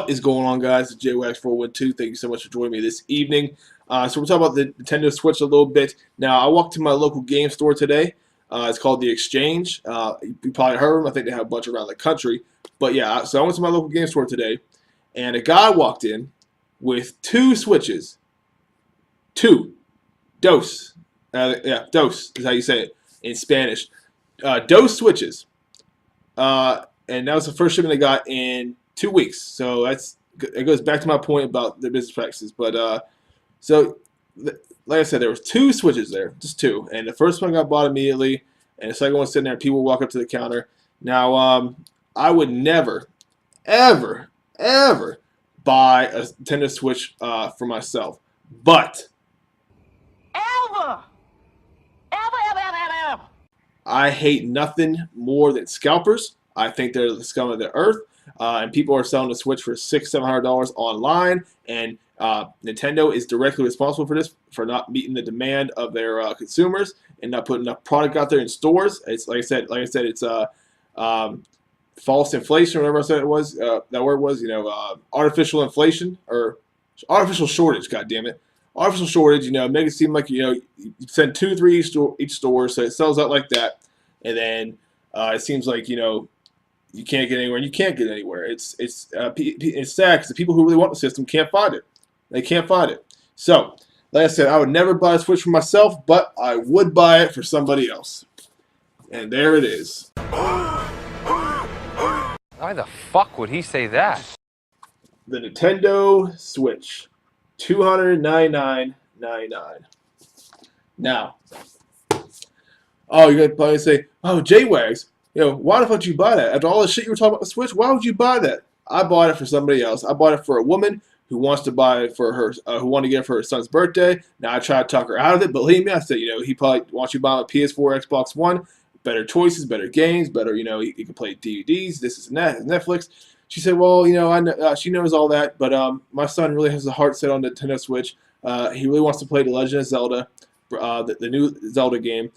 What is going on, guys? It's JWax412. Thank you so much for joining me this evening. So we're talking about the Nintendo Switch a little bit. Now, I walked to my local game store today. It's called The Exchange. You probably heard of them. I think they have a bunch around the country. But yeah, so I went to my local game store today, and a guy walked in with two Switches. Two. Dos. Yeah, dos is how you say it in Spanish. Dos Switches. And that was the first shipment I got in 2 weeks. So it goes back to my point about the business practices. But so like I said, there was two Switches there, just two. And the first one got bought immediately, and the second one sitting there. And people walk up to the counter. Now, I would never, ever, ever buy a Nintendo Switch for myself, but I hate nothing more than scalpers. I think they're the scum of the earth, and people are selling the Switch for $600-700 online, and Nintendo is directly responsible for this, for not meeting the demand of their consumers and not putting enough product out there in stores. It's like I said, it's false inflation, whatever I said it was. That word was, artificial inflation or artificial shortage. God damn it. Artificial shortage, make it seem like you send 2 or 3 each store, so it sells out like that, and then it seems like you can't get anywhere, and you can't get anywhere. It's sad because the people who really want the system can't find it. They can't find it. So, like I said, I would never buy a Switch for myself, but I would buy it for somebody else. And there it is. Why the fuck would he say that? The Nintendo Switch. $299.99. Now, oh, you're gonna probably say, "Oh, JWags, why the fuck did you buy that? After all the shit you were talking about the Switch, why would you buy that?" I bought it for somebody else. I bought it for a woman who wants to buy it for her, who wanted to get it for her son's birthday. Now I tried to talk her out of it. Believe me, I said, he probably wants you to buy a PS4, Xbox One, better choices, better games, better, you can play DVDs, this and that, Netflix. She said, well, I know, she knows all that, but my son really has a heart set on the Nintendo Switch. He really wants to play The Legend of Zelda, the new Zelda game.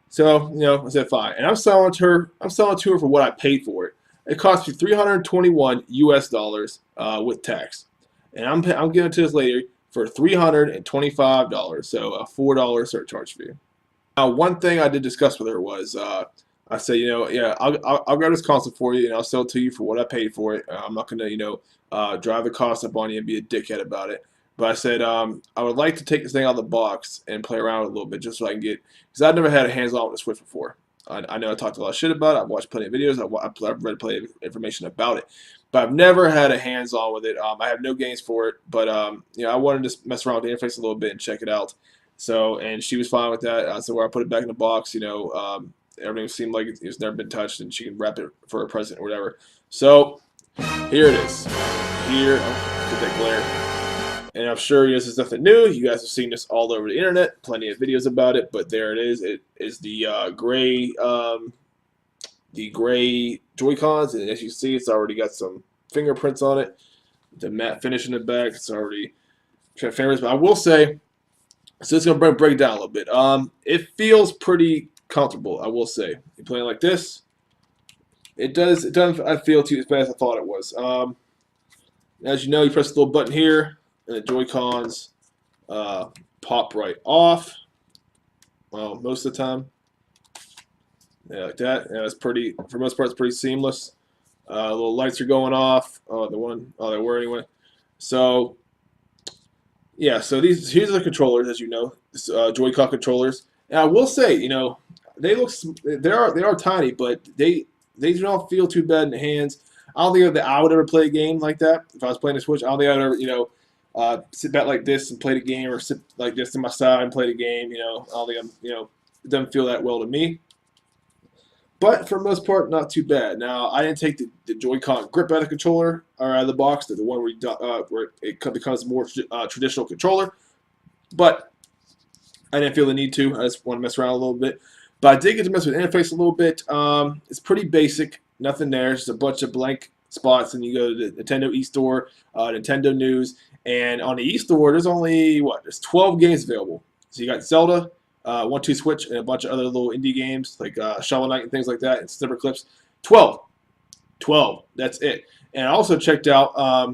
So, I said, fine. And I'm selling to her for what I paid for it. It cost me $321 US with tax. And I'm giving it to this lady for $325, so a $4 surcharge fee. Now, one thing I did discuss with her was, I said, yeah, I'll grab this console for you, and I'll sell it to you for what I paid for it. I'm not going to, drive the cost up on you and be a dickhead about it. But I said, I would like to take this thing out of the box and play around with it a little bit just so I can get, because I've never had a hands-on with a Switch before. I know I talked a lot of shit about it. I've watched plenty of videos. I've read plenty of information about it. But I've never had a hands-on with it. I have no games for it. But, I wanted to mess around with the interface a little bit and check it out. So, and she was fine with that. So where I put it back in the box, everything seemed like it's never been touched, and she can wrap it for a present or whatever. So, here it is. Here, get that glare. And I'm sure this is nothing new. You guys have seen this all over the internet. Plenty of videos about it. But there it is. It is the gray Joy-Cons, and as you see, it's already got some fingerprints on it. The matte finish in the back. It's already transparent. But I will say, so it's gonna break it down a little bit. It feels pretty comfortable, I will say. You're playing like this, it doesn't feel too as bad as I thought it was. As you know, you press the little button here, and the Joy-Cons pop right off. Well, most of the time, yeah, like that. Yeah, it's pretty. For the most part, it's pretty seamless. Little lights are going off. They were anyway. So, yeah. So here's the controllers, as you know, Joy-Con controllers. And I will say, they are tiny, but they do not feel too bad in the hands. I don't think that I would ever play a game like that if I was playing the Switch. I don't think I would ever, sit back like this and play the game, or sit like this to my side and play the game. I don't think it doesn't feel that well to me. But for the most part, not too bad. Now, I didn't take the Joy-Con grip out of the controller or out of the box, the one where it becomes a more traditional controller. But I didn't feel the need to. I just want to mess around a little bit. But I did get to mess with the interface a little bit. It's pretty basic. Nothing there. Just a bunch of blank spots. And you go to the Nintendo eStore, Nintendo News. And on the eStore, there's only, there's 12 games available. So you got Zelda, 1-2 Switch, and a bunch of other little indie games like Shovel Knight and things like that, and Snipper Clips. 12. That's it. And I also checked out I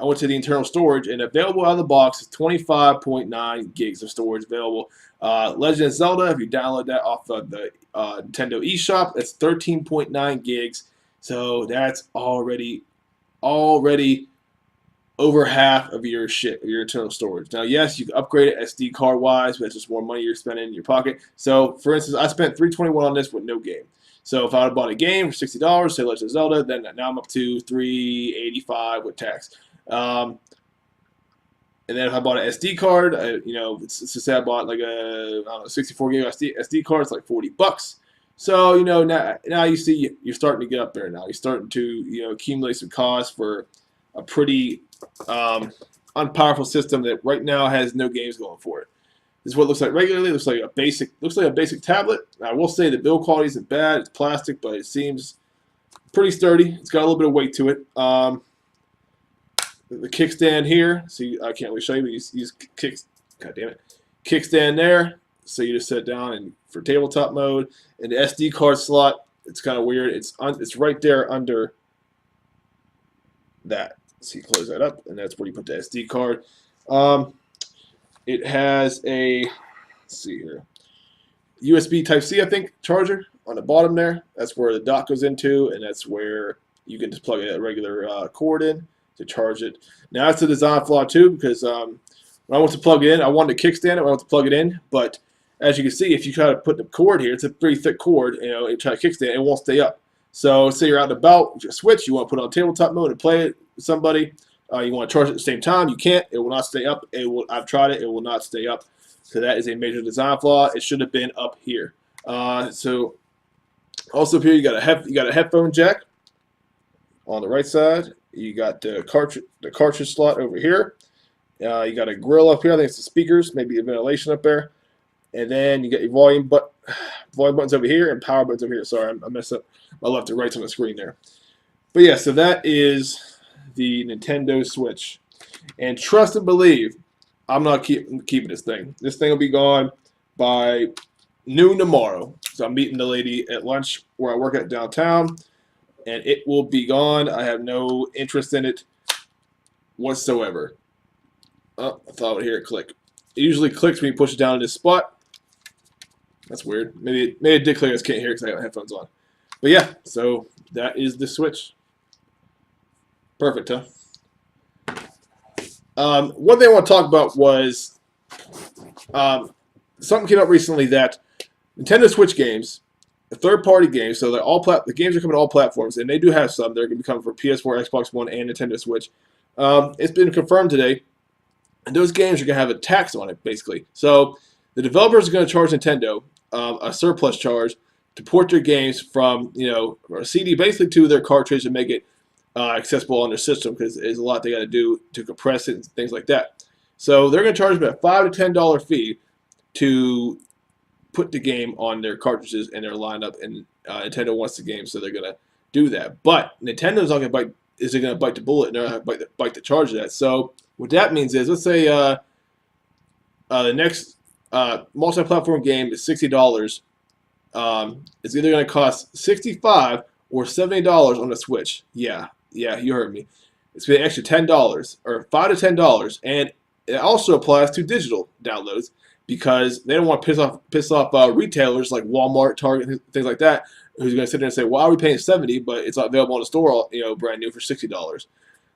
went to the internal storage, and available out of the box is 25.9 gigs of storage available. Legend of Zelda, if you download that off of the Nintendo eShop, that's 13.9 gigs. So that's already over half of your internal storage. Now, yes, you can upgrade it SD card wise, but it's just more money you're spending in your pocket. So, for instance, I spent $321 on this with no game. So if I would have bought a game for $60, say Legend of Zelda, then now I'm up to $385 with tax. And then if I bought an SD card, let's just say I bought like a 64 gig SD card, it's like $40. So now you see you're starting to get up there. Now you're starting to accumulate some costs for a pretty unpowerful system that right now has no games going for it. This is what it looks like regularly. It looks like a basic tablet. I will say the build quality isn't bad. It's plastic, but it seems pretty sturdy. It's got a little bit of weight to it. The kickstand here. See, I can't really show you, but use God damn it, kickstand there. So you just set it down and for tabletop mode. And the SD card slot, it's kind of weird. It's right there under that. So you close that up, and that's where you put the SD card. It has a, let's see here, USB Type-C, I think, charger on the bottom there. That's where the dock goes into, and that's where you can just plug a regular cord in to charge it. Now, that's a design flaw, too, because when I went to plug it in, I wanted to kickstand it. I wanted to plug it in, but as you can see, if you try to put the cord here, it's a pretty thick cord, and try to kickstand it, it won't stay up. So, say you're out and about with your Switch, you want to put it on tabletop mode and play it with somebody. You want to charge it at the same time, you can't. It will not stay up. I've tried it. It will not stay up. So that is a major design flaw. It should have been up here. So also up here, you got a headphone jack on the right side. You got the cartridge slot over here. You got a grill up here. I think it's the speakers, maybe a ventilation up there. And then you got your volume buttons over here and power buttons over here. Sorry, I messed up my left and right on the screen there. But yeah, so that is the Nintendo Switch. And trust and believe, I'm not keeping this thing. This thing will be gone by noon tomorrow. So I'm meeting the lady at lunch where I work at downtown, and it will be gone. I have no interest in it whatsoever. Oh, I thought I would hear it click. It usually clicks when you push it down in this spot. That's weird. Maybe it did click. I just can't hear it because I got headphones on. But yeah, so that is the Switch. Perfect, huh? One thing I want to talk about was something came up recently that Nintendo Switch games, the third-party games, so the games are coming to all platforms, and they do have some. They're going to be coming for PS4, Xbox One, and Nintendo Switch. It's been confirmed today, and those games are going to have a tax on it, basically. So the developers are going to charge Nintendo a surplus charge to port their games from a CD basically to their cartridge and make it accessible on their system, because there's a lot they got to do to compress it and things like that. So they're going to charge them a $5 to $10 fee to put the game on their cartridges and their lineup, and Nintendo wants the game, so they're going to do that. But Nintendo's not going to bite. Is it going to bite the bullet and they're not going to bite the charge of that? So what that means is, let's say the next multi-platform game is $60. It's either going to cost $65 or $70 on the Switch. Yeah, you heard me. It's going to be an extra $10 or $5 to $10, and it also applies to digital downloads because they don't want to piss off retailers like Walmart, Target, things like that, who's going to sit there and say, "Why are we paying $70, but it's not available in the store, brand new for $60?"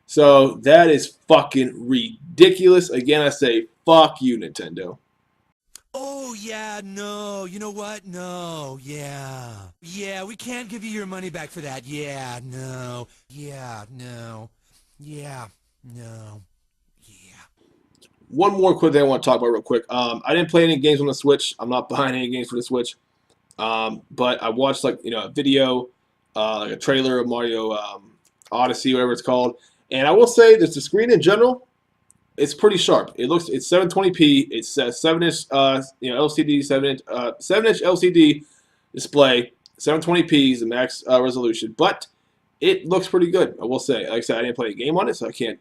So that is fucking ridiculous. Again, I say, fuck you, Nintendo. Oh, yeah, no, you know what? No, yeah. Yeah, we can't give you your money back for that. Yeah, no. Yeah, no. Yeah, no. Yeah. One more quick thing I want to talk about real quick. I didn't play any games on the Switch. I'm not buying any games for the Switch. But I watched a video, like a trailer of Mario Odyssey, whatever it's called. And I will say that the screen in general, it's pretty sharp. It's 720p. It's a 7-inch LCD, 7-inch LCD display. 720p is the max resolution, but it looks pretty good. I will say. Like I said, I didn't play a game on it, so I can't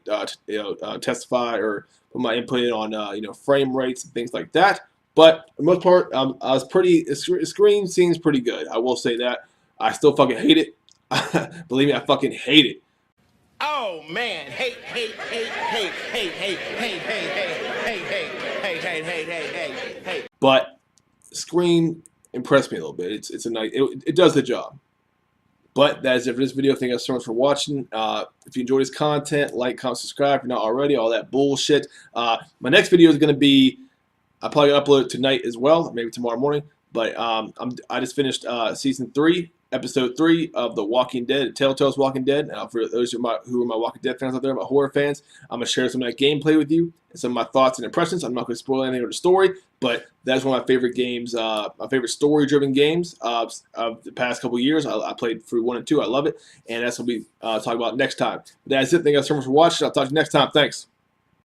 testify or put my input in on frame rates and things like that. But for the most part, I was the screen seems pretty good. I will say that. I still fucking hate it. Believe me, I fucking hate it. Oh man, hey, hey, hey, hey, hey, hey, hey, hey, hey, hey, hey, hey, hey, hey, hey, hey. But Scream impressed me a little bit. It's a nice. It does the job. But that is it for this video. Thank you so much for watching. If you enjoyed this content, like, comment, subscribe if you're not already. All that bullshit. My next video is going to be, I'll probably upload it tonight as well, maybe tomorrow morning. But I just finished season 3, episode 3 of The Walking Dead, Telltale's Walking Dead. For those who are my Walking Dead fans out there, my horror fans, I'm going to share some of that gameplay with you and some of my thoughts and impressions. I'm not going to spoil anything of the story, but that's one of my favorite games, my favorite story-driven games of the past couple years. I played through 1 and 2. I love it, and that's what we'll be talking about next time. But that's it. Thank you guys so much for watching. I'll talk to you next time. Thanks.